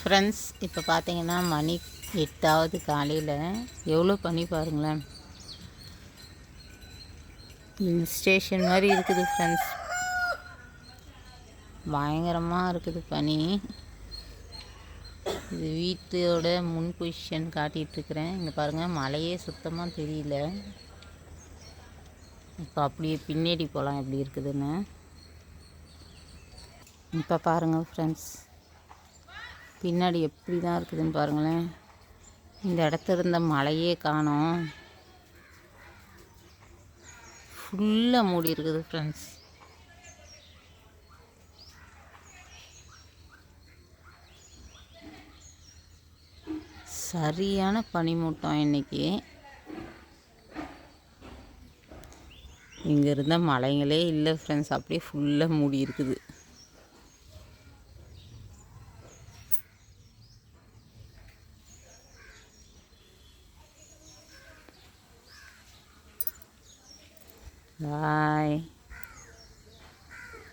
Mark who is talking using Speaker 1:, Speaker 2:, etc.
Speaker 1: Friends, இப்போ பார்த்தீங்கன்னா மணி 8 காலையில். எவ்வளோ பனி பாருங்களேன். ஹில் ஸ்டேஷன் மாதிரி இருக்குது ஃப்ரெண்ட்ஸ். பயங்கரமாக இருக்குது பனி. இது வீட்டோட முன் பொசிஷன் காட்டிகிட்ருக்கிறேன். இங்கே பாருங்கள், மழையே சுத்தமாக தெரியல. இப்போ அப்படியே பின்னாடி போகலாம் எப்படி இருக்குதுன்னு. இப்போ பாருங்கள் ஃப்ரெண்ட்ஸ், பின்னாடி எப்படி தான் இருக்குதுன்னு பாருங்களேன். இந்த இடத்துல இருந்த மழையே காணோம். ஃபுல்லாக மூடி இருக்குது ஃப்ரெண்ட்ஸ். சரியான பனிமூட்டம் இன்னைக்கு. இங்கே இருந்த மலைங்களே இல்லை ஃப்ரெண்ட்ஸ், அப்படியே ஃபுல்லாக மூடி இருக்குது. பாய்.